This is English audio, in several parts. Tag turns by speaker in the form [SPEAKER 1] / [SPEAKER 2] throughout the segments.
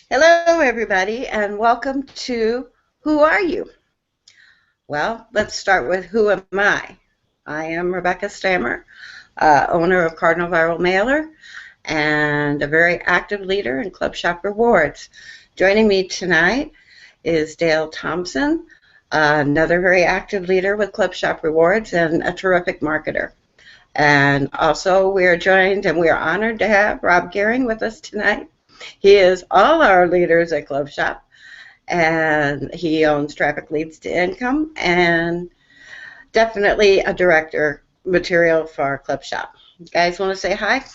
[SPEAKER 1] Hello, everybody, and welcome to Who Are You? Well, let's start with Who Am I? I am Rebecca Stammer, owner of Cardinal Viral Mailer and a very active leader in Club Shop Rewards. Joining me tonight is Dale Thompson, another very active leader with Club Shop Rewards and a terrific marketer. And also, we are joined and we are honored to have Rob Gehring with us tonight. He is all our leaders at Club Shop, and he owns Traffic Leads to Income and definitely a director material for our Club Shop. You guys want to say hi?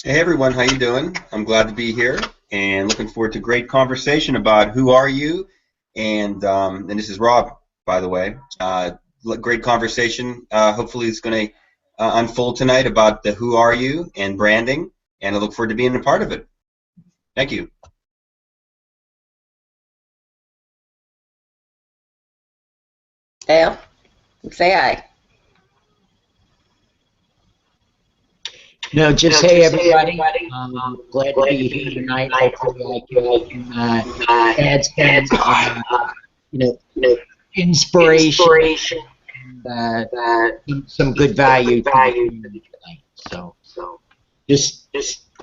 [SPEAKER 2] Hey everyone, how you doing? I'm glad to be here and looking forward to great conversation about who are you, and this is Rob, by the way. Great conversation. Hopefully it's going to unfold tonight about the who are you and branding, and I look forward to being a part of it. Thank you.
[SPEAKER 1] Dale, say hi.
[SPEAKER 3] No, just hey everybody. Glad to be here tonight. Hopefully, I can add some, inspiration and some good value to the community tonight. So, just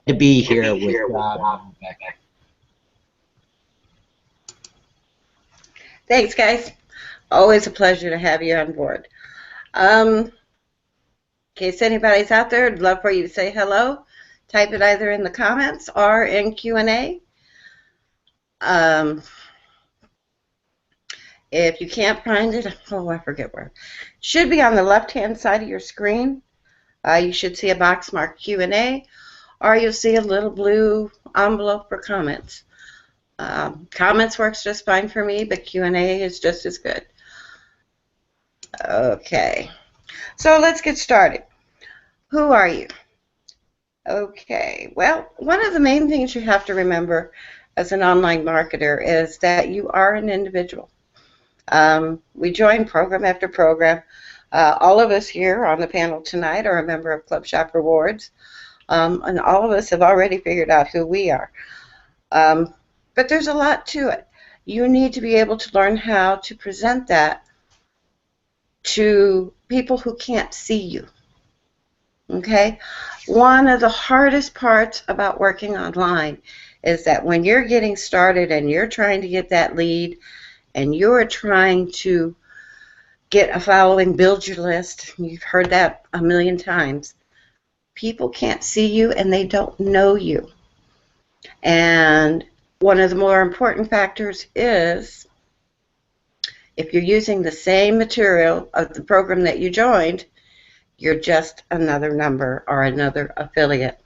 [SPEAKER 3] to be here with Rob and Rebecca.
[SPEAKER 1] Thanks, guys. Always a pleasure to have you on board. In case anybody's out there, I'd love for you to say hello. Type it either in the comments or in Q&A. If you can't find it, I forget where. It should be on the left-hand side of your screen. You should see a box marked Q&A, or you'll see a little blue envelope for comments. Comments works just fine for me, but Q&A is just as good. Okay, so let's get started. Who are you? Okay, well, one of the main things you have to remember as an online marketer is that you are an individual. We join program after program. All of us here on the panel tonight are a member of Club Shop Rewards, and all of us have already figured out who we are. But there's a lot to it. You need to be able to learn how to present that to people who can't see you. Okay? One of the hardest parts about working online is that when you're getting started and you're trying to get that lead and you're trying to get a following, build your list, you've heard that a million times, people can't see you and they don't know you. And one of the more important factors is if you're using the same material of the program that you joined, you're just another number or another affiliate.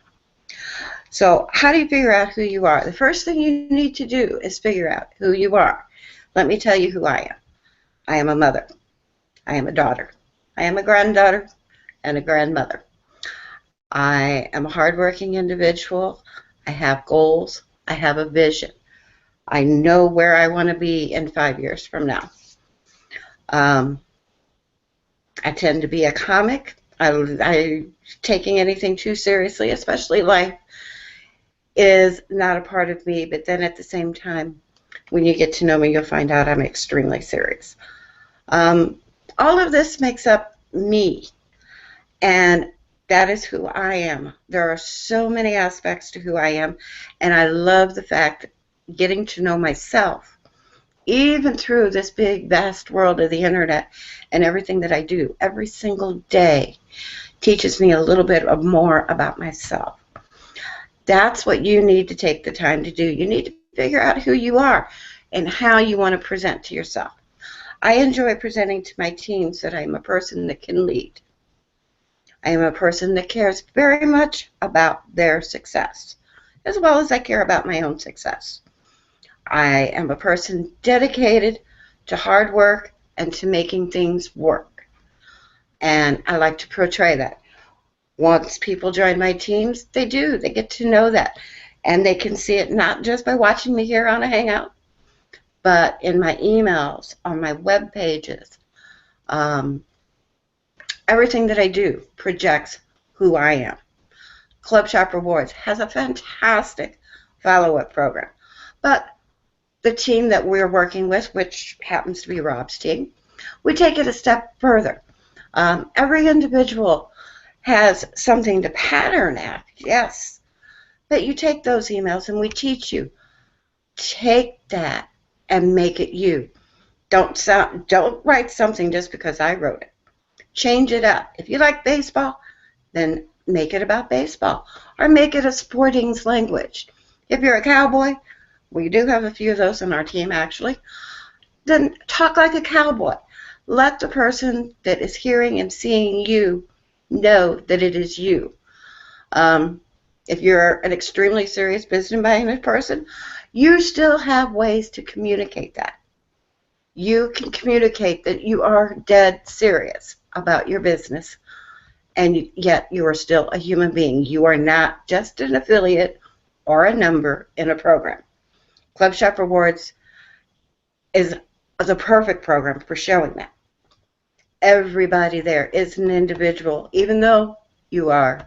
[SPEAKER 1] So how do you figure out who you are? The first thing you need to do is figure out who you are. Let me tell you who I am. I am a mother. I am a daughter. I am a granddaughter and a grandmother. I am a hardworking individual. I have goals. I have a vision. I know where I want to be in 5 years from now. I tend to be a comic. I taking anything too seriously, especially life, is not a part of me. But then at the same time, when you get to know me, you'll find out I'm extremely serious. All of this makes up me, and that is who I am. There are so many aspects to who I am, and I love the fact getting to know myself, even through this big, vast world of the internet and everything that I do every single day teaches me a little bit more about myself. That's what you need to take the time to do. You need to figure out who you are and how you want to present to yourself. I enjoy presenting to my teams that I'm a person that can lead. I am a person that cares very much about their success, as well as I care about my own success. I am a person dedicated to hard work and to making things work. And I like to portray that. Once people join my teams, they do. They get to know that. And they can see it not just by watching me here on a Hangout, but in my emails, on my web pages. Everything that I do projects who I am. Club Shop Rewards has a fantastic follow-up program. But the team that we're working with, which happens to be Rob's team, we take it a step further. Every individual has something to pattern at, yes. But you take those emails and we teach you. Take that and make it you. Don't write something just because I wrote it. Change it up. If you like baseball, then make it about baseball. Or make it a sporting's language. If you're a cowboy, we do have a few of those on our team actually, then talk like a cowboy. Let the person that is hearing and seeing you know that it is you. If you're an extremely serious business-minded person, you still have ways to communicate that. You can communicate that you are dead serious about your business, and yet you are still a human being. You are not just an affiliate or a number in a program. Club Shop Rewards is the perfect program for showing that. Everybody there is an individual, even though you are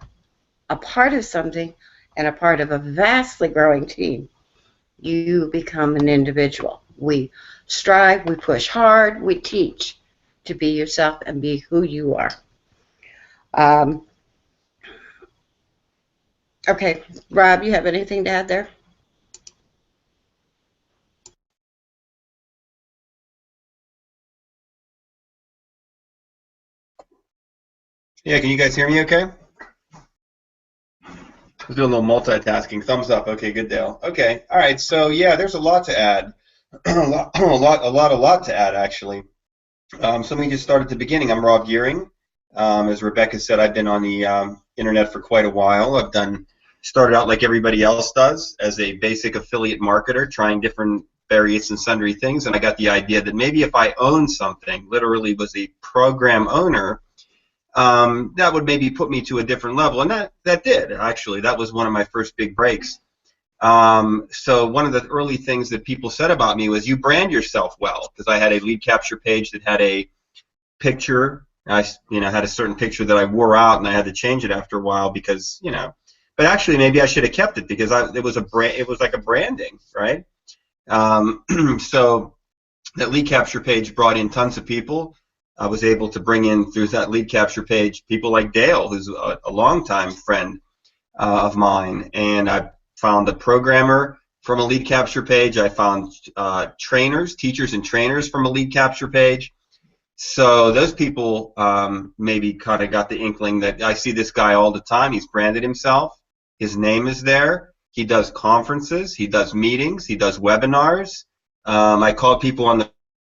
[SPEAKER 1] a part of something and a part of a vastly growing team. You become an individual. We strive, we push hard, we teach to be yourself and be who you are. Okay, Rob, you have anything to add there?
[SPEAKER 2] Yeah, can you guys hear me okay? I was doing a little multitasking. Thumbs up. Okay, good, Dale. Okay, all right. So yeah, there's a lot to add. a lot to add actually. So let me just start at the beginning. I'm Rob Gearing. As Rebecca said, I've been on the internet for quite a while. Started out like everybody else does as a basic affiliate marketer, trying different various and sundry things, and I got the idea that maybe if I owned something, literally was a program owner, that would maybe put me to a different level, and that did actually. That was one of my first big breaks. So one of the early things that people said about me was, you brand yourself well, because I had a lead capture page that had a picture. I had a certain picture that I wore out, and I had to change it after a while because But actually, maybe I should have kept it because it was like a branding, right? So that lead capture page brought in tons of people. I was able to bring in through that lead capture page people like Dale, who's a longtime friend of mine, and I found a programmer from a lead capture page. I found teachers and trainers from a lead capture page. So those people maybe kind of got the inkling that I see this guy all the time. He's branded himself. His name is there. He does conferences. He does meetings. He does webinars. I call people on the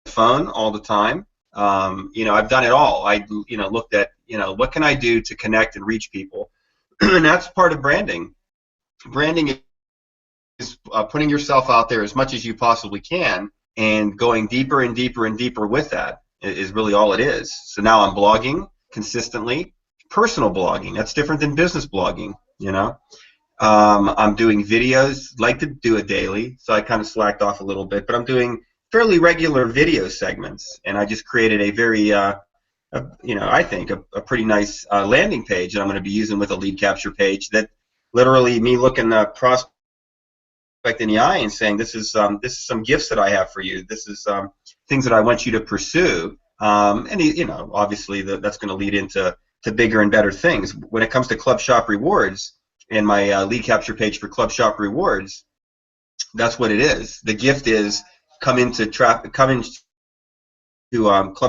[SPEAKER 2] phone all the time. I've done it all. I looked at what can I do to connect and reach people, and that's part of branding. Branding is putting yourself out there as much as you possibly can and going deeper and deeper and deeper with that is really all it is. So now I'm blogging consistently, personal blogging. That's different than business blogging. I'm doing videos, like to do it daily, so I kind of slacked off a little bit, but I'm doing fairly regular video segments, and I just created a very, I think, a pretty nice landing page that I'm going to be using with a lead capture page that literally me looking the prospect in the eye and saying, this is some gifts that I have for you. This is things that I want you to pursue, and obviously that's going to lead into bigger and better things. When it comes to Club Shop Rewards and my lead capture page for Club Shop Rewards, that's what it is. The gift is come into Club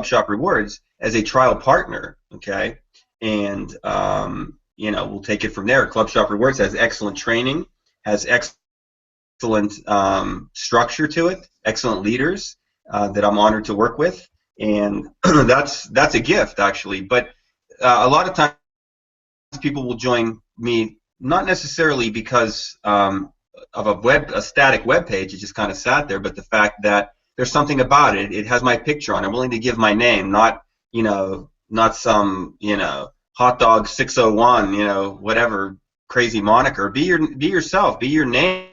[SPEAKER 2] Shop Rewards as a trial partner, okay? And we'll take it from there. Club Shop Rewards has excellent training, has excellent structure to it, excellent leaders that I'm honored to work with, and that's a gift actually. But a lot of times people will join me not necessarily because of a static web page. It just kind of sat there, but the fact that there's something about it. It has my picture on it. I'm willing to give my name, not some hot dog 601, whatever crazy moniker. Be yourself. Be your name.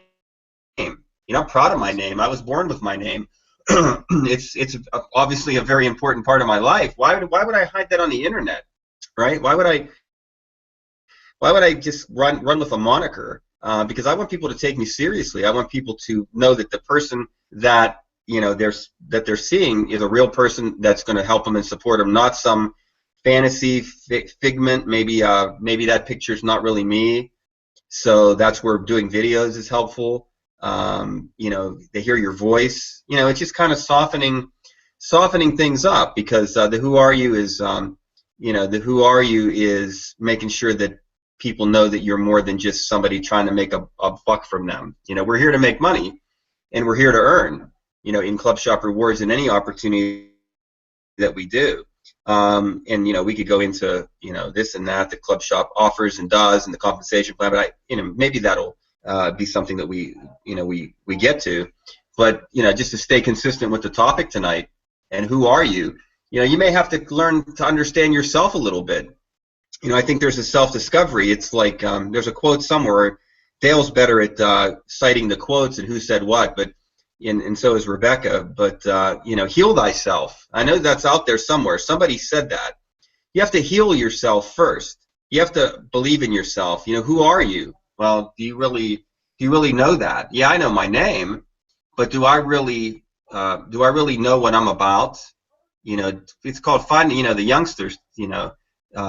[SPEAKER 2] I'm proud of my name. I was born with my name. It's obviously a very important part of my life. Why would I hide that on the internet, right? Why would I why would I just run with a moniker? Because I want people to take me seriously. I want people to know that the person that they're seeing is a real person that's going to help them and support them, not some fantasy figment. Maybe that picture's not really me. So that's where doing videos is helpful. They hear your voice. It's just kind of softening things up, because the who are you is making sure that people know that you're more than just somebody trying to make a buck from them. We're here to make money, and we're here to earn, in Club Shop Rewards and any opportunity that we do. And we could go into this and that the Club Shop offers and does, and the compensation plan, but maybe that'll be something that we get to. But just to stay consistent with the topic tonight, and who are you? You may have to learn to understand yourself a little bit. I think there's a self-discovery. It's like there's a quote somewhere. Dale's better at citing the quotes and who said what, but and so is Rebecca. But heal thyself. I know that's out there somewhere. Somebody said that. You have to heal yourself first. You have to believe in yourself. Who are you? Well, do you really know that? Yeah, I know my name, but do I really know what I'm about? It's called finding. The youngsters,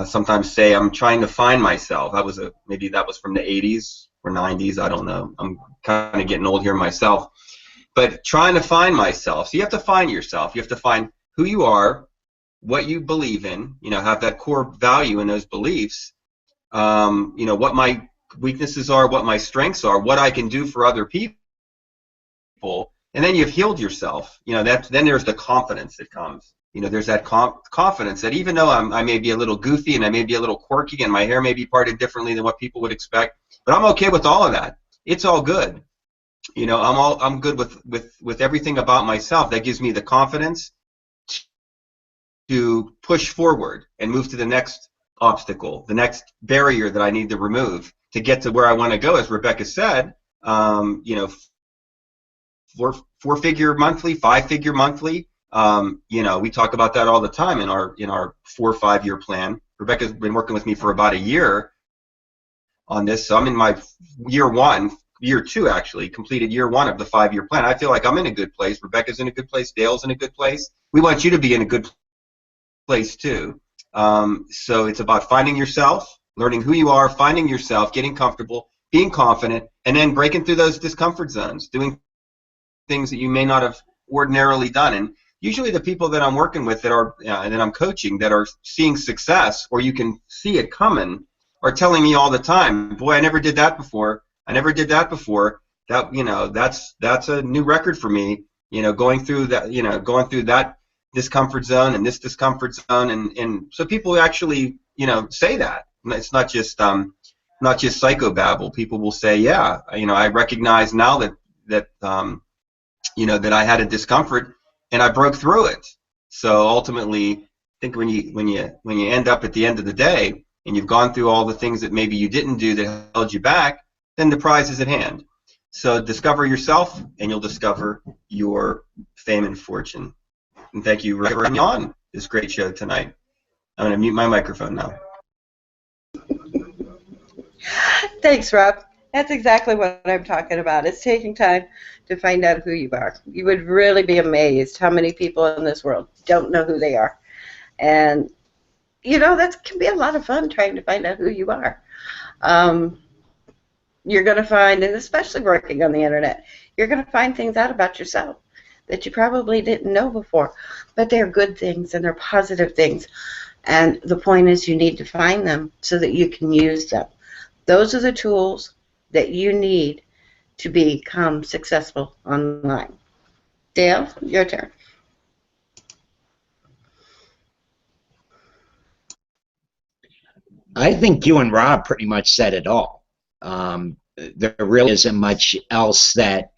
[SPEAKER 2] sometimes say I'm trying to find myself. Maybe that was from the 80s or 90s. I don't know. I'm kind of getting old here myself. But trying to find myself. So you have to find yourself. You have to find who you are, what you believe in. Have that core value in those beliefs. What my weaknesses are, what my strengths are, what I can do for other people. And then you've healed yourself. Then there's the confidence that comes. There's that confidence that even though I may be a little goofy and I may be a little quirky and my hair may be parted differently than what people would expect, but I'm okay with all of that. It's all good. I'm good with everything about myself. That gives me the confidence to push forward and move to the next obstacle, the next barrier that I need to remove to get to where I want to go. As Rebecca said, four-figure monthly, five-figure monthly. We talk about that all the time in our 4 or 5 year plan. Rebecca's been working with me for about a year on this, so I'm in my year two actually, completed year 1 of the 5 year plan. I feel like I'm in a good place. Rebecca's in a good place. Dale's in a good place. We want you to be in a good place too. So it's about finding yourself, learning who you are, finding yourself, getting comfortable, being confident, and then breaking through those discomfort zones, doing things that you may not have ordinarily done. And usually the people that I'm working with that I'm coaching that are seeing success, or you can see it coming, are telling me all the time, boy, I never did that before. That's a new record for me. Going through that discomfort zone and this discomfort zone, and so people actually say that. It's not just psychobabble. People will say, yeah, I recognize now that I had a discomfort and I broke through it. So ultimately, I think when you end up at the end of the day and you've gone through all the things that maybe you didn't do that held you back, then the prize is at hand. So discover yourself and you'll discover your fame and fortune. And thank you for having me on this great show tonight. I'm going to mute my microphone now.
[SPEAKER 1] Thanks, Rob. That's exactly what I'm talking about. It's taking time to find out who you are. You would really be amazed how many people in this world don't know who they are. And, that can be a lot of fun trying to find out who you are. You're going to find, and especially working on the internet, you're going to find things out about yourself that you probably didn't know before. But they're good things and they're positive things. And the point is you need to find them so that you can use them. Those are the tools that you need to become successful online. Dale, your turn.
[SPEAKER 3] I think you and Rob pretty much said it all. There really isn't much else that,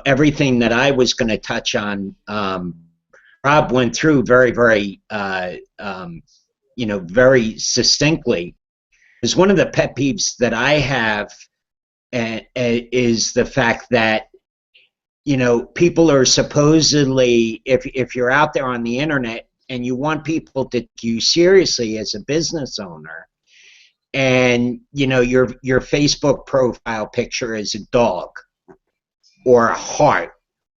[SPEAKER 3] everything that I was going to touch on, Rob went through very, very, very succinctly. Because one of the pet peeves that I have is the fact that, people are supposedly, if you're out there on the internet and you want people to take you seriously as a business owner, and you know your Facebook profile picture is a dog or a heart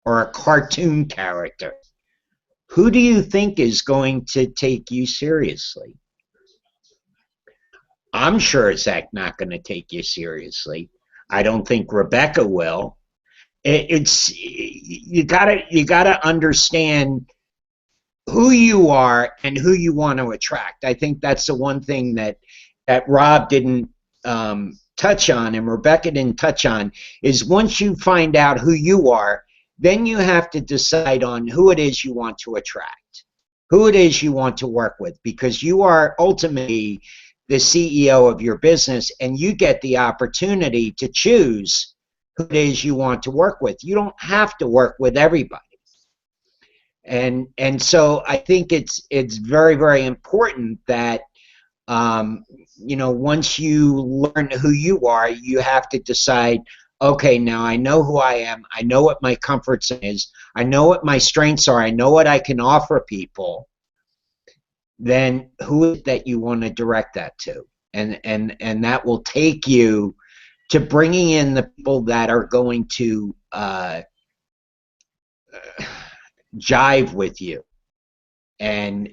[SPEAKER 3] or a cartoon character, who do you think is going to take you seriously? I'm sure Zach not going to take you seriously. I don't think Rebecca will. It's you gotta understand who you are and who you want to attract. I think that's the one thing that Rob didn't touch on and Rebecca didn't touch on, is once you find out who you are, then you have to decide on who it is you want to attract, who it is you want to work with, because you are ultimately the CEO of your business and you get the opportunity to choose who it is you want to work with. You don't have to work with everybody. And so I think it's very, very important that you know, once you learn who you are, you have to decide, okay, now I know who I am, I know what my comfort zone is, I know what my strengths are, I know what I can offer people. Then who is it that you want to direct that to? And that will take you to bringing in the people that are going to jive with you and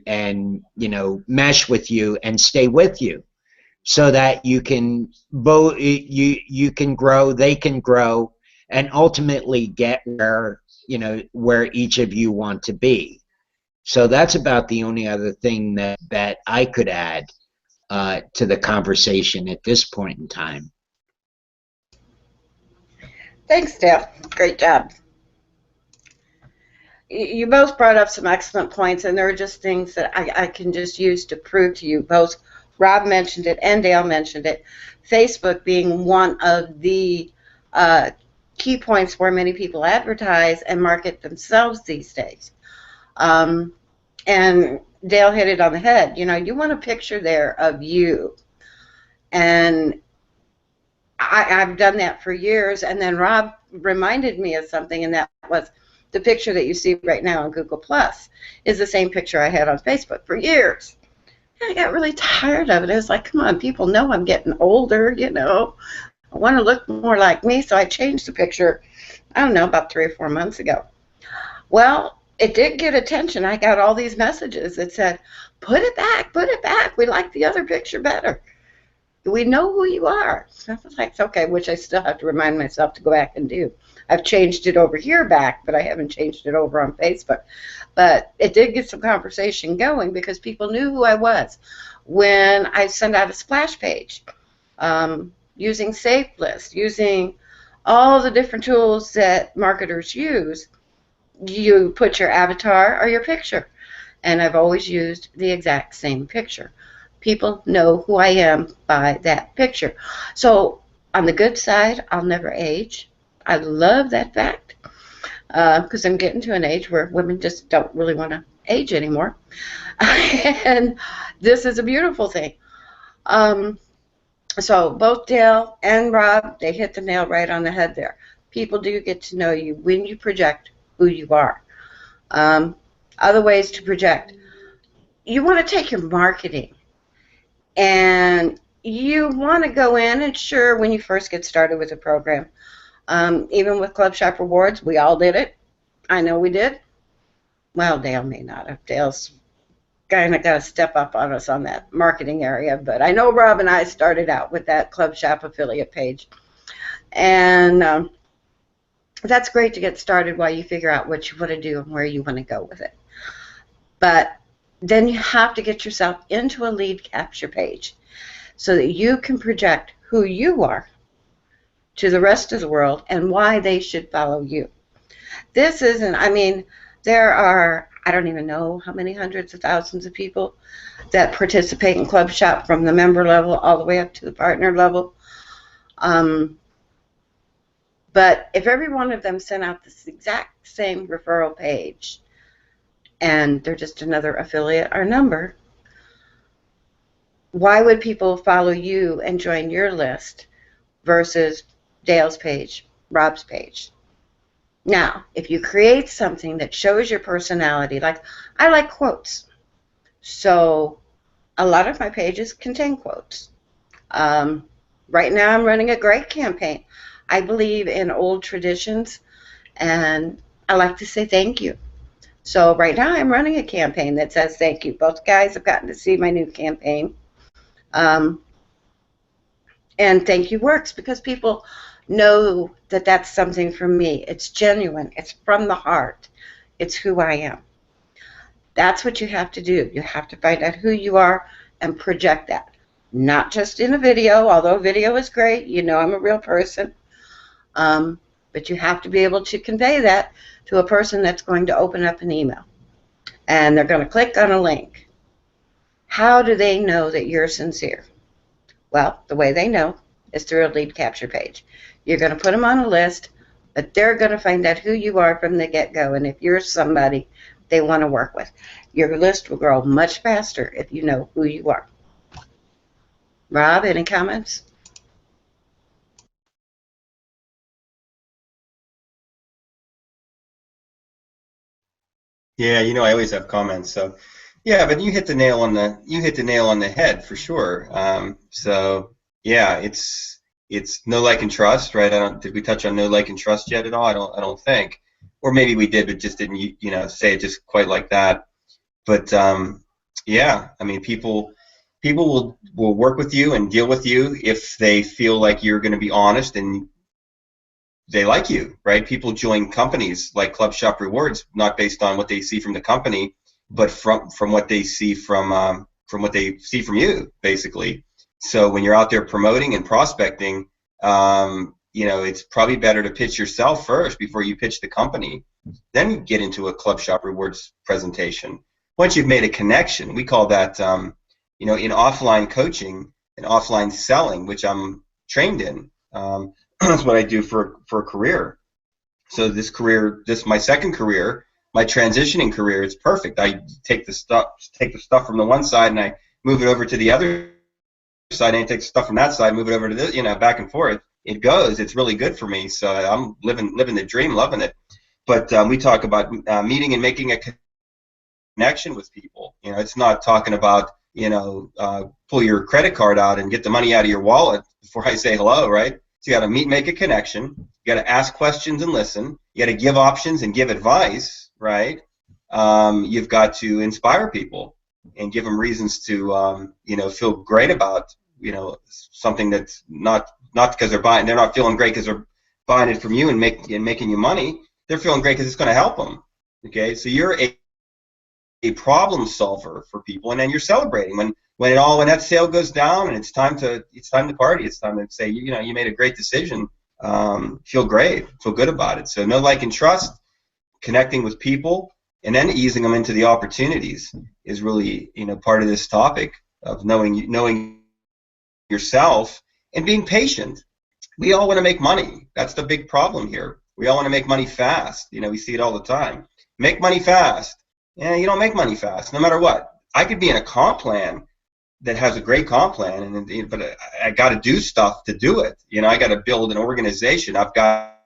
[SPEAKER 3] you know, mesh with you and stay with you, so that you can both you can grow, they can grow, and ultimately get where, you know, where each of you want to be. So that's about the only other thing that I could add to the conversation at this point in time.
[SPEAKER 1] Thanks, Dale. Great job. You both brought up some excellent points, and there are just things that I can just use to prove to you. Both Rob mentioned it and Dale mentioned it. Facebook being one of the key points where many people advertise and market themselves these days. And Dale hit it on the head. You know, you want a picture there of you. And I've done that for years. And then Rob reminded me of something, and that was the picture that you see right now on Google Plus is the same picture I had on Facebook for years. And I got really tired of it. I was like, come on, people know I'm getting older, you know. I want to look more like me, so I changed the picture, I don't know, about 3 or 4 months ago. Well, it did get attention. I got all these messages that said, put it back, we like the other picture better. We know who you are. So I was like, okay, which I still have to remind myself to go back and do. I've changed it over here back, but I haven't changed it over on Facebook. But it did get some conversation going because people knew who I was. When I sent out a splash page, using SafeList, using all the different tools that marketers use, you put your avatar or your picture. And I've always used the exact same picture. People know who I am by that picture. So on the good side, I'll never age. I love that fact because I'm getting to an age where women just don't really want to age anymore. And this is a beautiful thing. So both Dale and Rob, they hit the nail right on the head there. People do get to know you when you project who you are. Other ways to project. You want to take your marketing, and you want to go in, and sure, when you first get started with a program, even with Club Shop Rewards, we all did it. I know we did. Well, Dale may not have. Dale's kind of got to step up on us on that marketing area, but I know Rob and I started out with that Club Shop affiliate page. And that's great to get started while you figure out what you want to do and where you want to go with it. But then you have to get yourself into a lead capture page so that you can project who you are to the rest of the world and why they should follow you. This isn't, I mean, there are, I don't even know how many hundreds of thousands of people that participate in Club Shop from the member level all the way up to the partner level. But if every one of them sent out this exact same referral page and they're just another affiliate or number, why would people follow you and join your list versus Dale's page, Rob's page? Now, if you create something that shows your personality, like I like quotes, so a lot of my pages contain quotes. Right now, I'm running a great campaign. I believe in old traditions, and I like to say thank you. So right now, I'm running a campaign that says thank you. Both guys have gotten to see my new campaign. Um, and thank you works because people know that that's something from me. It's genuine. It's from the heart. It's who I am. That's what you have to do. You have to find out who you are and project that. Not just in a video, although video is great. You know I'm a real person. But you have to be able to convey that to a person that's going to open up an email. And they're going to click on a link. How do they know that you're sincere? Well, the way they know is through a lead capture page. You're going to put them on a list, but they're going to find out who you are from the get-go, and if you're somebody they want to work with. Your list will grow much faster if you know who you are. Rob, any comments?
[SPEAKER 2] Yeah, I always have comments. So, yeah, but you hit the nail on the head for sure. So yeah, it's know, like, and trust, right? Did we touch on know, like, and trust yet at all? I don't think, or maybe we did, but just didn't say it just quite like that. But yeah, I mean, people will work with you and deal with you if they feel like you're going to be honest and they like you, right? People join companies like Club Shop Rewards not based on what they see from the company, but from what they see from what they see from you, basically. So when you're out there promoting and prospecting, it's probably better to pitch yourself first before you pitch the company. Then you get into a Club Shop Rewards presentation. Once you've made a connection, we call that, in offline coaching and offline selling, which I'm trained in. That's what I do for a career. So my second career, my transitioning career, it's perfect. I take the stuff from the one side and I move it over to the other side, and I take stuff from that side, move it over to this, back and forth. It goes. It's really good for me. So I'm living the dream, loving it. But we talk about meeting and making a connection with people. It's not talking about pull your credit card out and get the money out of your wallet before I say hello, right? So you got to make a connection. You got to ask questions and listen. You got to give options and give advice, right? You've got to inspire people and give them reasons to, feel great about, something that's not because they're not feeling great because they're buying it from you and making you money. They're feeling great because it's going to help them. Okay, so you're a problem solver for people, and then you're celebrating when that sale goes down and it's time to party. It's time to say you made a great decision. Feel great, feel good about it. So know, like, and trust, connecting with people, and then easing them into the opportunities is really part of this topic of knowing yourself and being patient. We all want to make money. That's the big problem here. We all want to make money fast. We see it all the time. Make money fast. Yeah, you don't make money fast, no matter what. I could be in a comp plan that has a great comp plan, but I got to do stuff to do it. I got to build an organization. I've got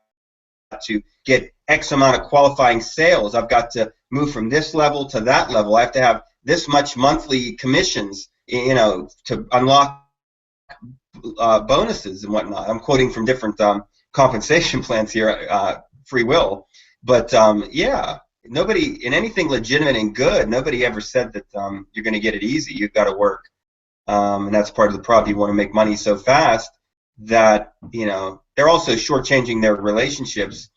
[SPEAKER 2] to get X amount of qualifying sales. I've got to move from this level to that level. I have to have this much monthly commissions, to unlock bonuses and whatnot. I'm quoting from different compensation plans here, free will. But yeah. Nobody in anything legitimate and good, nobody ever said that you're going to get it easy. You've got to work, and that's part of the problem. You want to make money so fast that they're also shortchanging their relationships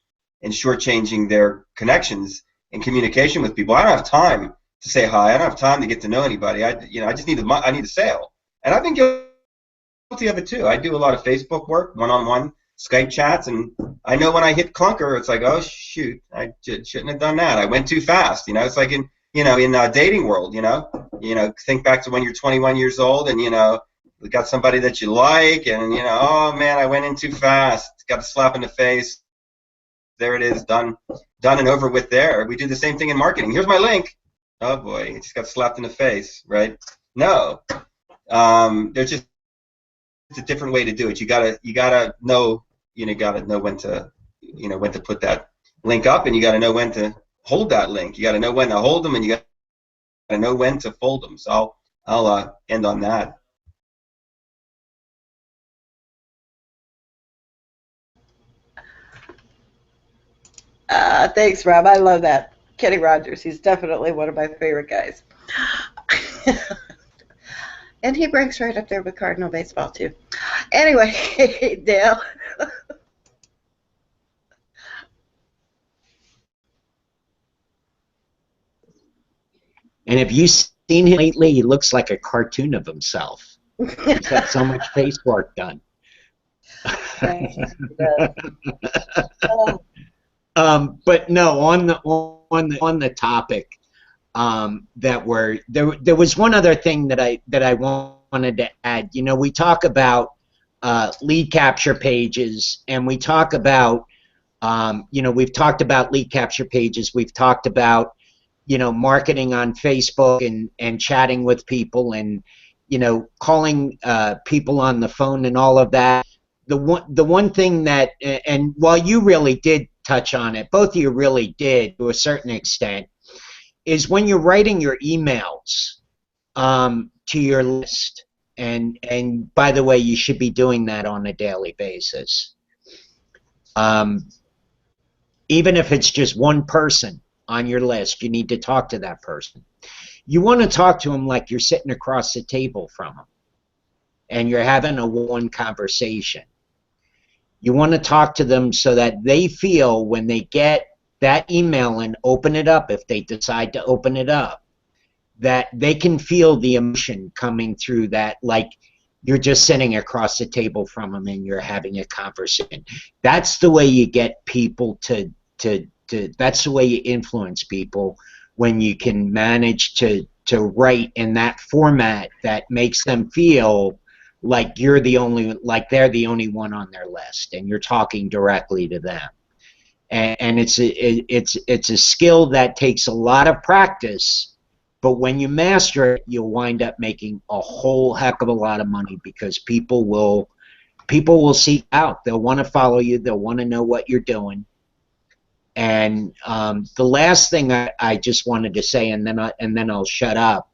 [SPEAKER 2] and shortchanging their connections and communication with people. I don't have time to say hi. I don't have time to get to know anybody. I just need a sale, and I've been guilty of it too. I do a lot of Facebook work, one-on-one Skype chats, and I know when I hit clunker, it's like, oh shoot, I shouldn't have done that. I went too fast. It's like in dating world. Think back to when you're 21 years old and you got somebody that you like, and oh man, I went in too fast. Got a slap in the face. There it is, done and over with. There, we do the same thing in marketing. Here's my link. Oh boy, it just got slapped in the face, right? No, there's just it's a different way to do it. You gotta know when to put that link up, and you gotta know when to hold that link. You gotta know when to hold them, and you gotta know when to fold them. So I'll end on that.
[SPEAKER 1] Thanks, Rob. I love that. Kenny Rogers, he's definitely one of my favorite guys. And he ranks right up there with Cardinal baseball, too. Anyway, Dale.
[SPEAKER 3] And have you seen him lately? He looks like a cartoon of himself. He's had so much face work done. But no, on the topic that were there was one other thing that I wanted to add. You know, we talk about lead capture pages, and we talk about you know, we've talked about lead capture pages. We've talked about, you know, marketing on Facebook and chatting with people and, you know, calling people on the phone and all of that. The one thing that, and while you really did touch on it, both of you really did to a certain extent, is when you're writing your emails to your list. And by the way, you should be doing that on a daily basis. Even if it's just one person on your list, you need to talk to that person. You want to talk to them like you're sitting across the table from them and you're having a one conversation. You want to talk to them so that they feel when they get that email and open it up, if they decide to open it up, that they can feel the emotion coming through that, like you're just sitting across the table from them and you're having a conversation. That's the way you get people to that's the way you influence people, when you can manage to write in that format that makes them feel like you're the only, like they're the only one on their list, and you're talking directly to them. And it's a skill that takes a lot of practice, but when you master it, you'll wind up making a whole heck of a lot of money, because people will seek out. They'll want to follow you. They'll want to know what you're doing. And the last thing I just wanted to say, and then I'll shut up,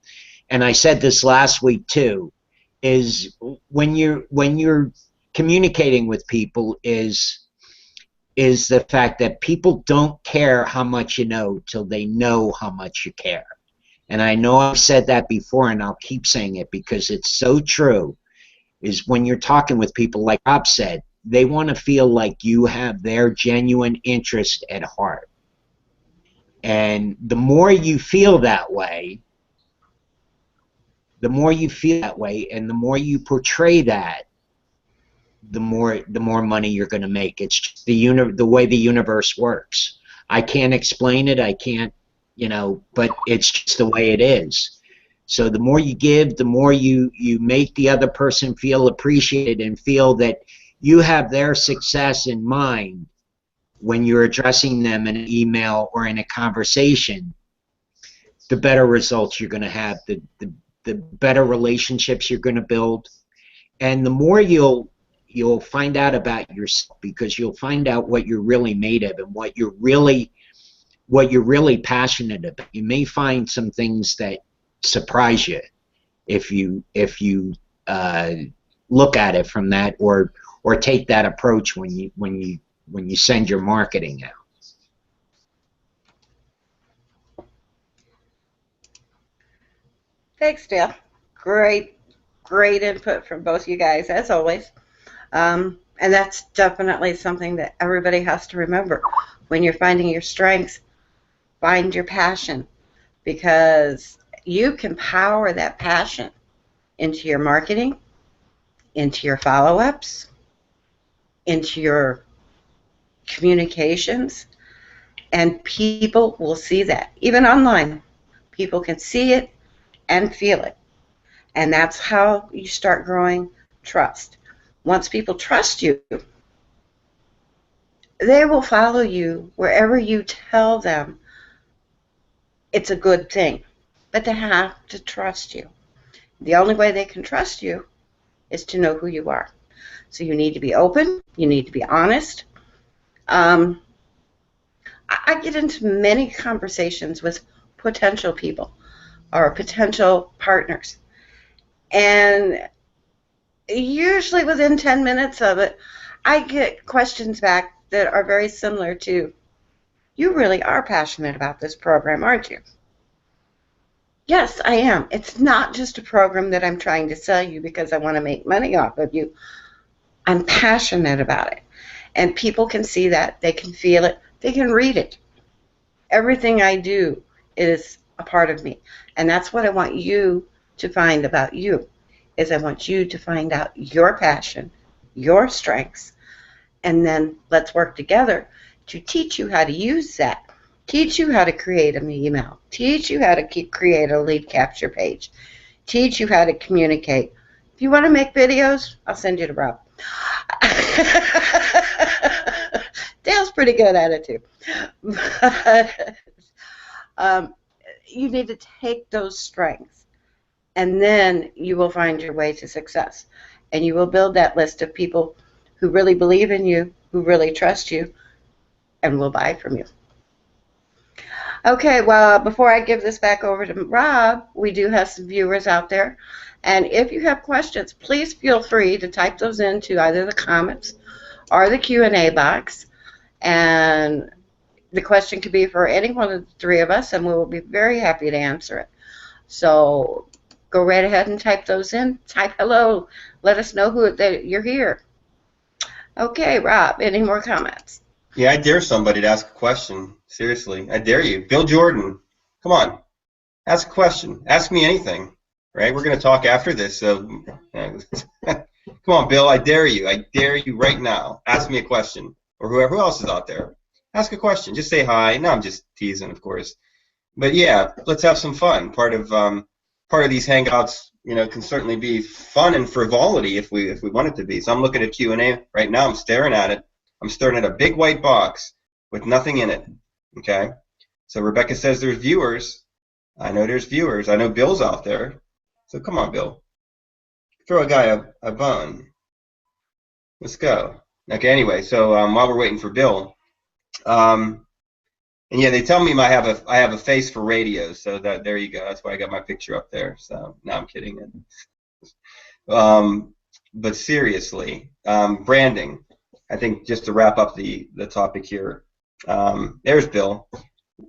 [SPEAKER 3] and I said this last week too, is when you're communicating with people is the fact that people don't care how much you know till they know how much you care. And I know I've said that before, and I'll keep saying it because it's so true, is when you're talking with people, like Rob said, they want to feel like you have their genuine interest at heart. And the more you feel that way, and the more you portray that, the more money you're going to make. It's just the way the universe works. I can't explain it. I can't, you know, but it's just the way it is. So the more you give, the more you make the other person feel appreciated and feel that you have their success in mind when you're addressing them in an email or in a conversation, the better results you're going to have, the better relationships you're going to build, and the more you'll find out about yourself, because you'll find out what you're really made of and what you're really passionate about. You may find some things that surprise you if you look at it from that, or take that approach when you send your marketing out.
[SPEAKER 1] Thanks, Dale. Great input from both you guys, as always. And that's definitely something that everybody has to remember. When you're finding your strengths, find your passion, because you can power that passion into your marketing, into your follow-ups, into your communications, and people will see that. Even online, people can see it and feel it. And that's how you start growing trust. Once people trust you, they will follow you wherever you tell them it's a good thing. But they have to trust you. The only way they can trust you is to know who you are. So you need to be open. You need to be honest. I get into many conversations with potential people or potential partners. And usually within 10 minutes of it, I get questions back that are very similar to You really are passionate about this program, aren't you? Yes, I am. It's not just a program that I'm trying to sell you because I want to make money off of you. I'm passionate about it. And people can see that. They can feel it. They can read it. Everything I do is a part of me. And that's what I want you to find about you, is I want you to find out your passion, your strengths, and then let's work together to teach you how to use that. Teach you how to create an email. Teach you how to create a lead capture page. Teach you how to communicate. If you want to make videos, I'll send you to Rob. Dale's pretty good at it too. But you need to take those strengths, and then you will find your way to success. And you will build that list of people who really believe in you, who really trust you, and will buy from you. Okay, well, before I give this back over to Rob, we do have some viewers out there. And if you have questions, please feel free to type those into either the comments or the Q&A box. And the question could be for any one of the three of us, and we will be very happy to answer it. So go right ahead and type those in. Type hello. Let us know that you're here. Okay, Rob, any more comments?
[SPEAKER 2] Yeah, I dare somebody to ask a question. Seriously, I dare you. Bill Jordan, come on. Ask a question. Ask me anything. Right? We're going to talk after this. So, come on, Bill. I dare you. I dare you right now. Ask me a question. Or whoever else is out there. Ask a question. Just say hi. No, I'm just teasing, of course. But yeah, let's have some fun. Part of these hangouts, can certainly be fun and frivolity if we want it to be. So I'm looking at Q&A right now. I'm staring at it. I'm staring at a big white box with nothing in it. Okay. So Rebecca says there's viewers. I know there's viewers. I know Bill's out there. So come on, Bill. Throw a guy a bone. Let's go. Okay. Anyway, so while we're waiting for Bill, and yeah, they tell me I have a face for radio. So there you go. That's why I got my picture up there. So no, I'm kidding. But seriously, branding. I think just to wrap up the topic here. There's Bill.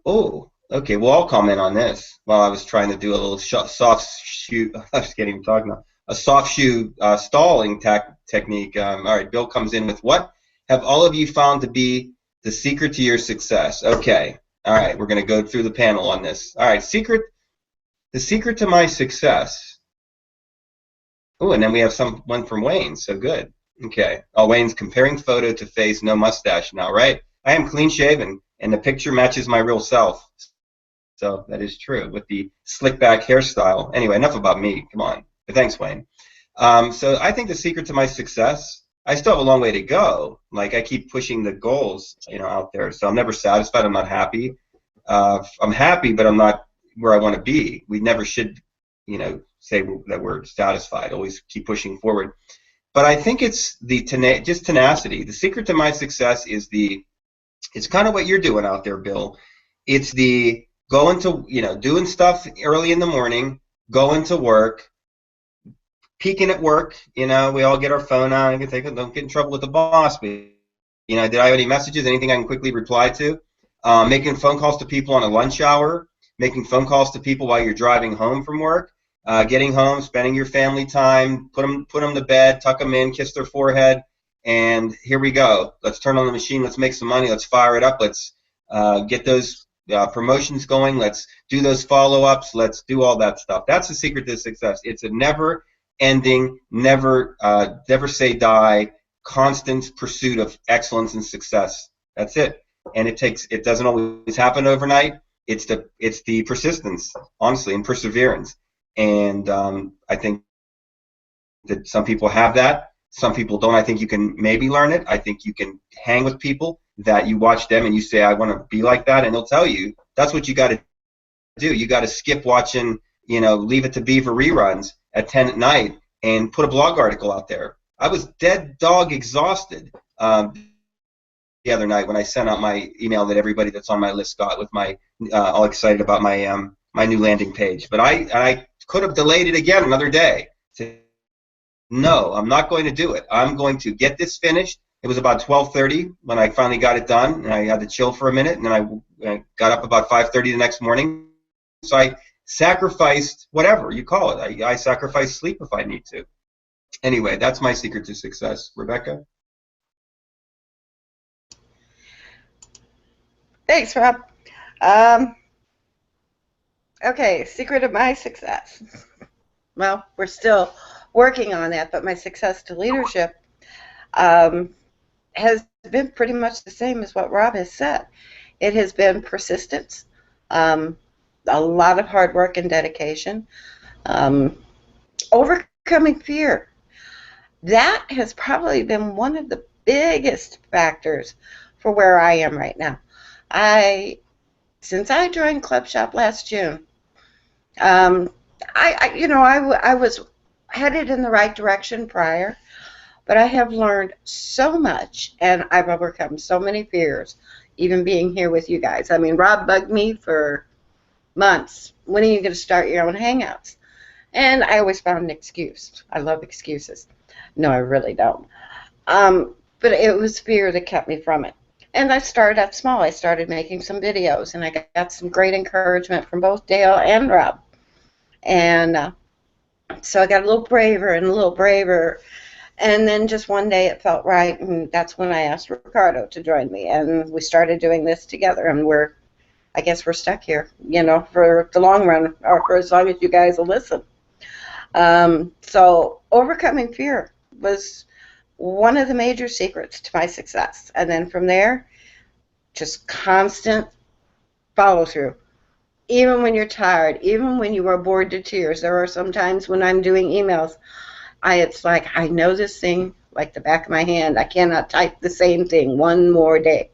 [SPEAKER 2] Oh, okay. Well, I'll comment on this while I was trying to do a little soft shoe. I just can't even talk now. A soft shoe stalling technique. All right, Bill comes in with, what have all of you found to be the secret to your success? Okay. All right, we're going to go through the panel on this. All right, the secret to my success. Oh, and then we have one from Wayne. So good. Okay. Oh, Wayne's comparing photo to face, no mustache now, right? I am clean shaven, and the picture matches my real self. So that is true with the slick back hairstyle. Anyway, enough about me. Come on. But thanks, Wayne. So I think the secret to my success, I still have a long way to go. Like, I keep pushing the goals, out there. So I'm never satisfied. I'm not happy. I'm happy, but I'm not where I want to be. We never should, say that we're satisfied. Always keep pushing forward. But I think it's just tenacity. The secret to my success is it's kind of what you're doing out there, Bill. It's the going to, doing stuff early in the morning, going to work, peaking at work. We all get our phone out and don't get in trouble with the boss. But, did I have any messages, anything I can quickly reply to? Making phone calls to people on a lunch hour, making phone calls to people while you're driving home from work. Getting home, spending your family time, put them to bed, tuck them in, kiss their forehead, and here we go. Let's turn on the machine. Let's make some money. Let's fire it up. Let's get those promotions going. Let's do those follow-ups. Let's do all that stuff. That's the secret to success. It's a never-ending, never say die, constant pursuit of excellence and success. That's it. And it doesn't always happen overnight. It's the persistence, honestly, and perseverance. And I think that some people have that. Some people don't. I think you can maybe learn it. I think you can hang with people that you watch them and you say, I want to be like that, and they'll tell you that's what you got to do. You got to skip watching, Leave It to Beaver reruns at 10 at night and put a blog article out there. I was dead dog exhausted the other night when I sent out my email that everybody that's on my list got with my all excited about my my new landing page. But I could have delayed it again another day. No, I'm not going to do it. I'm going to get this finished. it was about 12:30 when I finally got it done, and I had to chill for a minute, and then I got up about 5:30 the next morning. So I sacrificed whatever you call it. I sacrificed sleep if I need to. Anyway, that's my secret to success. Rebecca?
[SPEAKER 1] Thanks, Rob. Okay, secret of my success. Well, we're still working on that, but my success to leadership has been pretty much the same as what Rob has said. It has been persistence, a lot of hard work and dedication, overcoming fear. That has probably been one of the biggest factors for where I am right now. Since I joined Club Shop last June, I was headed in the right direction prior, but I have learned so much, and I've overcome so many fears, even being here with you guys. I mean, Rob bugged me for months. When are you going to start your own hangouts? And I always found an excuse. I love excuses. No, I really don't. But it was fear that kept me from it. And I started out small. I started making some videos, and I got some great encouragement from both Dale and Rob. And so I got a little braver and a little braver. And then just one day it felt right, and that's when I asked Ricardo to join me. And we started doing this together, and I guess we're stuck here, for the long run, or for as long as you guys will listen. So overcoming fear was one of the major secrets to my success. And then from there, just constant follow through. Even when you're tired, even when you are bored to tears. There are some times when I'm doing emails, it's like I know this thing like the back of my hand. I cannot type the same thing one more day.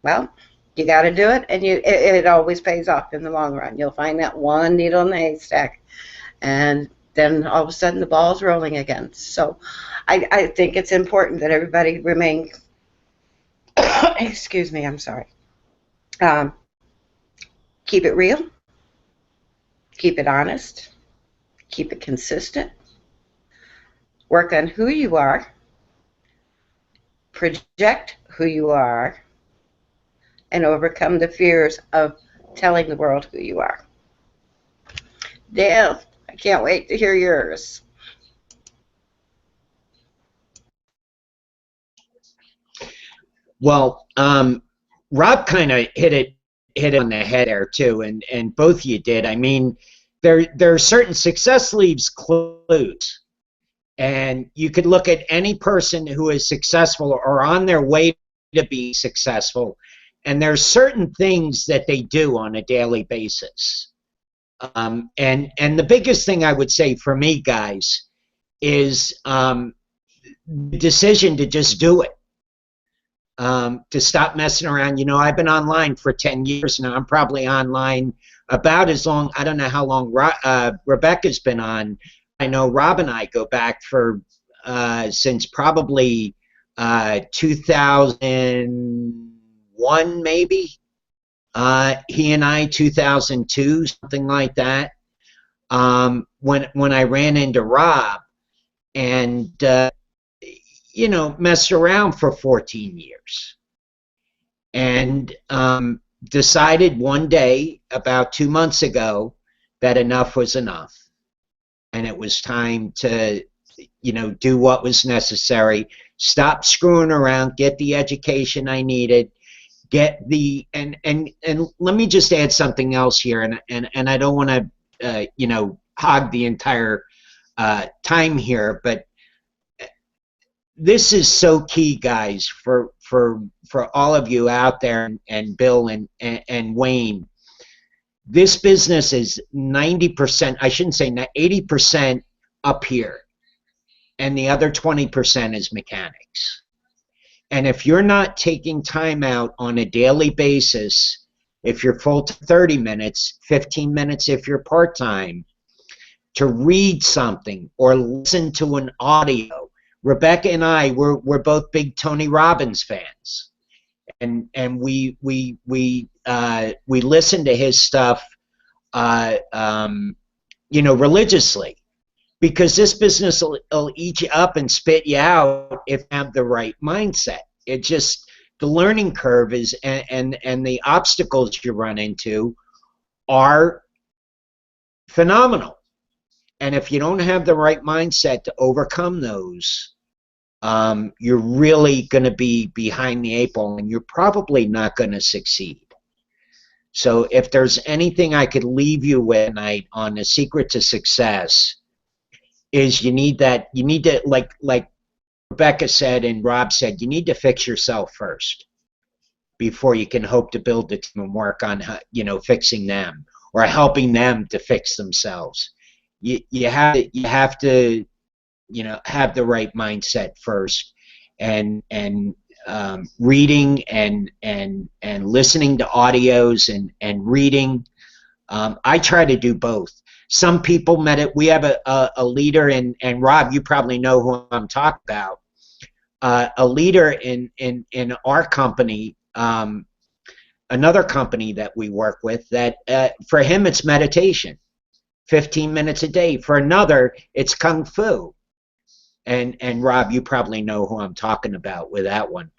[SPEAKER 1] Well, you got to do it, and it always pays off in the long run. You'll find that one needle in the haystack, and then all of a sudden the ball's rolling again. So I think it's important that everybody remain, excuse me, I'm sorry, keep it real, keep it honest, keep it consistent, work on who you are, project who you are, and overcome the fears of telling the world who you are. Dale, I can't wait to hear yours.
[SPEAKER 3] Well, Rob kind of hit it on the head there too, and both of you did. I mean, there are certain success leaves clues, and you could look at any person who is successful or on their way to be successful, and there's certain things that they do on a daily basis. And the biggest thing I would say for me, guys, is the decision to just do it. To stop messing around. I've been online for 10 years now. I'm probably online about as long. I don't know how long Rebecca's been on. I know Rob and I go back for since probably 2001, maybe. He and I, 2002, something like that. When I ran into Rob, and messed around for 14 years, and decided one day about 2 months ago that enough was enough, and it was time to do what was necessary, stop screwing around, get the education I needed, get the and let me just add something else here, and I don't want to hog the entire time here, but this is so key, guys, for all of you out there, and Bill and Wayne. This business is 90%, I shouldn't say 80% up here, and the other 20% is mechanics. And if you're not taking time out on a daily basis, if you're full to 30 minutes, 15 minutes if you're part-time, to read something or listen to an audio. Rebecca and I, we're both big Tony Robbins fans, and we listen to his stuff, religiously. because this business will eat you up and spit you out if you have the right mindset. It just, the learning curve is, and the obstacles you run into are phenomenal. And if you don't have the right mindset to overcome those, you're really going to be behind the eight ball, and you're probably not going to succeed. So if there's anything I could leave you with tonight on the secret to success, is you need to, like Rebecca said and Rob said, you need to fix yourself first before you can hope to build the team and work on, fixing them or helping them to fix themselves. You have to have the right mindset first, and reading and listening to audios and reading. I try to do both. Some people we have a leader, and Rob, you probably know who I'm talking about. A leader in our company, another company that we work with, that for him it's meditation, 15 minutes a day. For another, it's kung fu. And Rob, you probably know who I'm talking about with that one.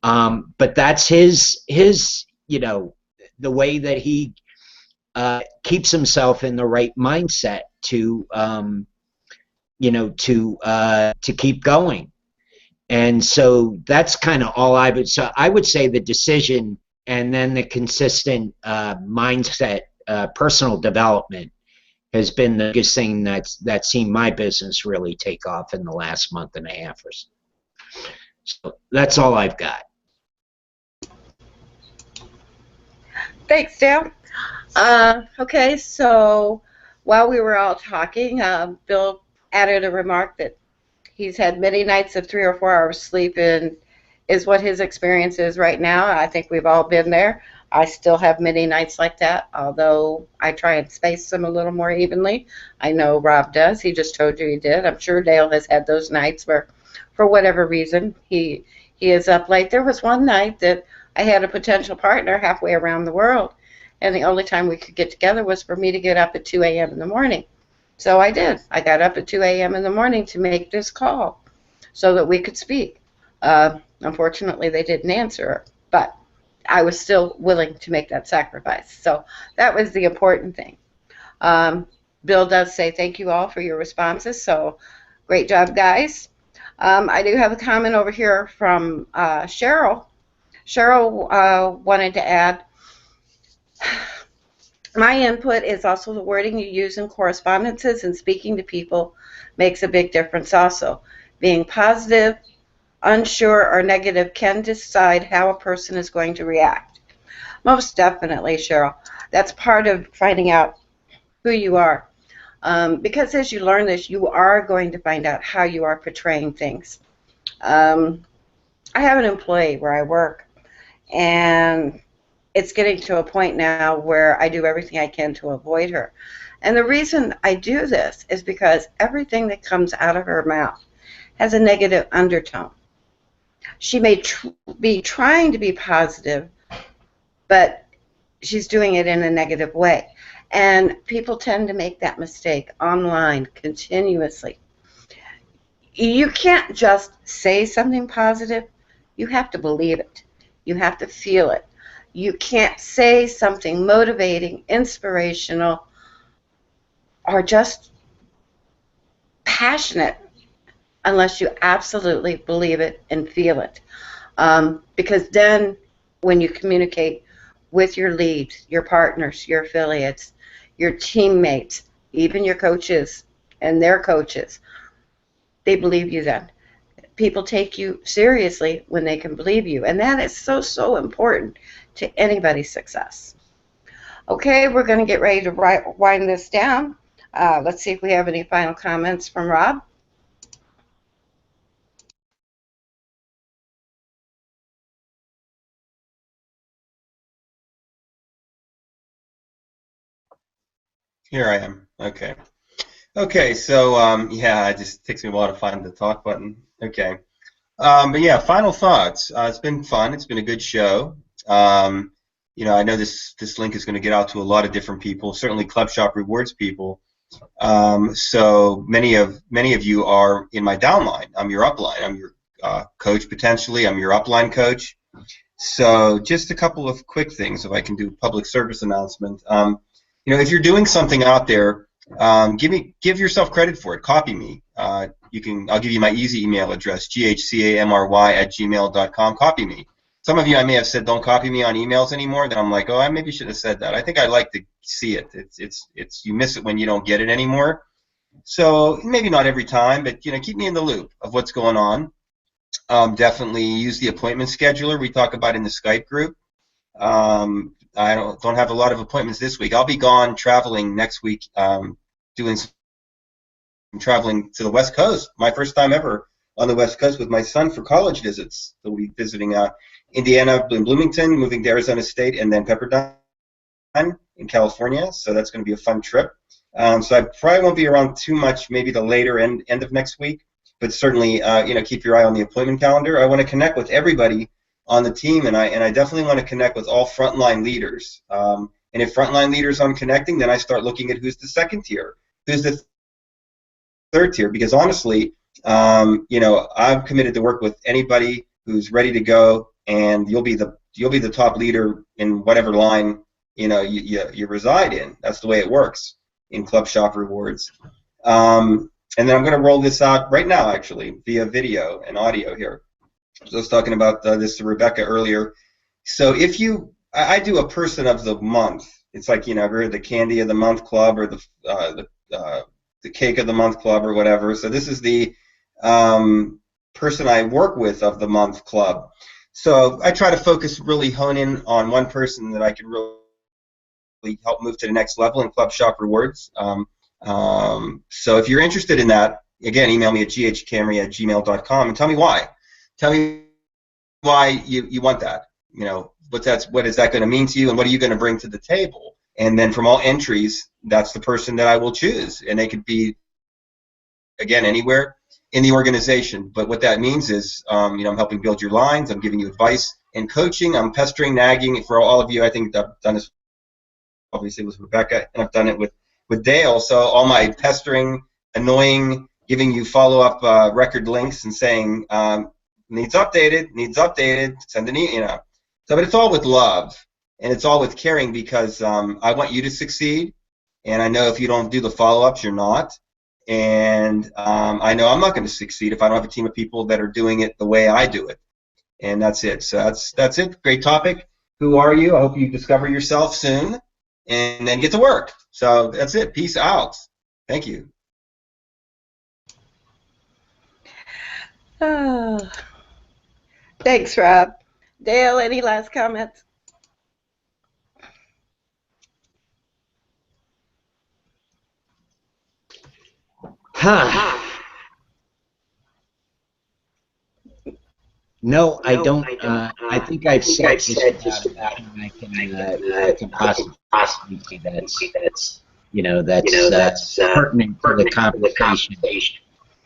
[SPEAKER 3] But that's his the way that he keeps himself in the right mindset to keep going. And so that's kind of all I would say the decision, and then the consistent mindset, personal development has been the biggest thing that's seen my business really take off in the last month and a half or so. So that's all I've got.
[SPEAKER 1] Thanks, Dale. Okay, so while we were all talking, Bill added a remark that he's had many nights of 3 or 4 hours sleep, and is what his experience is right now. I think we've all been there. I still have many nights like that, although I try and space them a little more evenly. I know Rob does. He just told you he did. I'm sure Dale has had those nights where, for whatever reason, he is up late. There was one night that I had a potential partner halfway around the world, and the only time we could get together was for me to get up at 2 a.m. in the morning. So I did. I got up at 2 a.m. in the morning to make this call so that we could speak. Unfortunately, they didn't answer, but I was still willing to make that sacrifice. So that was the important thing. Bill does say thank you all for your responses, so great job, guys. I do have a comment over here from Cheryl. Cheryl wanted to add, my input is also the wording you use in correspondences and speaking to people makes a big difference also. Being positive, unsure, or negative can decide how a person is going to react. Most definitely, Cheryl. That's part of finding out who you are. Because as you learn this, you are going to find out how you are portraying things. I have an employee where I work, and it's getting to a point now where I do everything I can to avoid her. And the reason I do this is because everything that comes out of her mouth has a negative undertone. She may be trying to be positive, but she's doing it in a negative way. And people tend to make that mistake online continuously. You can't just say something positive. You have to believe it. You have to feel it. You can't say something motivating, inspirational, or just passionate unless you absolutely believe it and feel it. Because then when you communicate with your leads, your partners, your affiliates, your teammates, even your coaches and their coaches, they believe you then. People take you seriously when they can believe you, and that is so, so important to anybody's success. Okay, we're going to get ready to wind this down. Let's see if we have any final comments from Rob.
[SPEAKER 2] Here I am. Okay. Okay, so yeah, it just takes me a while to find the talk button. Okay. But yeah, final thoughts. It's been fun. It's been a good show. I know this link is going to get out to a lot of different people, certainly Club Shop Rewards people, So many of you are in my downline. I'm your upline. I'm your coach potentially. I'm your upline coach. So just a couple of quick things, if I can do public service announcement. If you're doing something out there, give yourself credit for it. Copy me. I'll give you my easy email address, ghcamry@gmail.com. Copy me. Some of you I may have said don't copy me on emails anymore. Then I'm like, oh, I maybe should have said that. I think I like to see it. It's you miss it when you don't get it anymore. So maybe not every time, but keep me in the loop of what's going on. Definitely use the appointment scheduler we talk about in the Skype group. I don't have a lot of appointments this week. I'll be gone traveling next week, doing some traveling to the West Coast. My first time ever on the West Coast with my son for college visits. So we'll be visiting Indiana and Bloomington, moving to Arizona State, and then Pepperdine in California. So that's going to be a fun trip. So I probably won't be around too much, maybe the later end of next week. But certainly, keep your eye on the appointment calendar. I want to connect with everybody on the team, and I definitely want to connect with all frontline leaders. And if frontline leaders I'm connecting, then I start looking at who's the second tier, who's the third tier. Because honestly, I'm committed to work with anybody who's ready to go, and you'll be the top leader in whatever line you reside in. That's the way it works in Club Shop Rewards. And then I'm going to roll this out right now, actually, via video and audio here. So I was talking about this to Rebecca earlier. So I do a person of the month. It's like, ever heard the Candy of the Month Club or the Cake of the Month Club or whatever. So this is the person I work with of the month club. So I try to really hone in on one person that I can really help move to the next level in Club Shop Rewards. So if you're interested in that, again, email me at ghcamry@gmail.com and tell me why. Tell me why you want that. What is that going to mean to you, and what are you going to bring to the table? And then from all entries, that's the person that I will choose. And they could be, again, anywhere in the organization. But what that means is, I'm helping build your lines. I'm giving you advice and coaching. I'm pestering, nagging for all of you. I think I've done this obviously with Rebecca, and I've done it with Dale. So all my pestering, annoying, giving you follow-up record links and saying, needs updated, send an email. So, but it's all with love, and it's all with caring, because I want you to succeed, and I know if you don't do the follow-ups, you're not. And I know I'm not going to succeed if I don't have a team of people that are doing it the way I do it. And that's it. So that's it. Great topic. Who are you? I hope you discover yourself soon, and then get to work. So that's it. Peace out. Thank you.
[SPEAKER 1] Oh. Thanks, Rob. Dale, any last comments?
[SPEAKER 3] No, I don't. I think I've said just about it. I can possibly see that's that's pertinent to the conversation.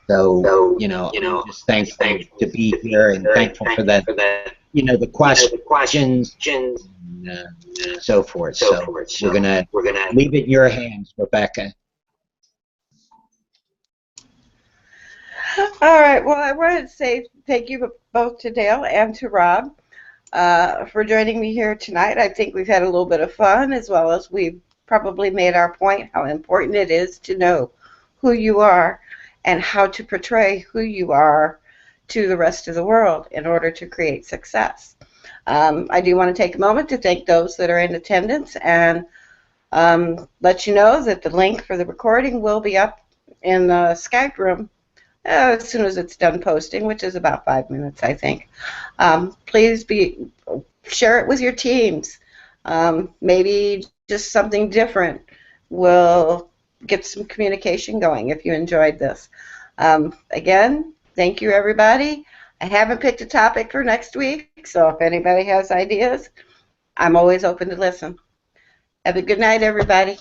[SPEAKER 3] So I'm just thankful to be here and thankful for that. The questions and so forth. So we're gonna leave it in your hands, Rebecca.
[SPEAKER 1] All right. Well, I wanted to say thank you both to Dale and to Rob for joining me here tonight. I think we've had a little bit of fun, as well as we've probably made our point how important it is to know who you are and how to portray who you are to the rest of the world in order to create success. I do want to take a moment to thank those that are in attendance and let you know that the link for the recording will be up in the Skype room as soon as it's done posting, which is about 5 minutes, I think. Please share it with your teams. Maybe just something different will get some communication going if you enjoyed this. Again, thank you, everybody. I haven't picked a topic for next week, so if anybody has ideas, I'm always open to listen. Have a good night, everybody.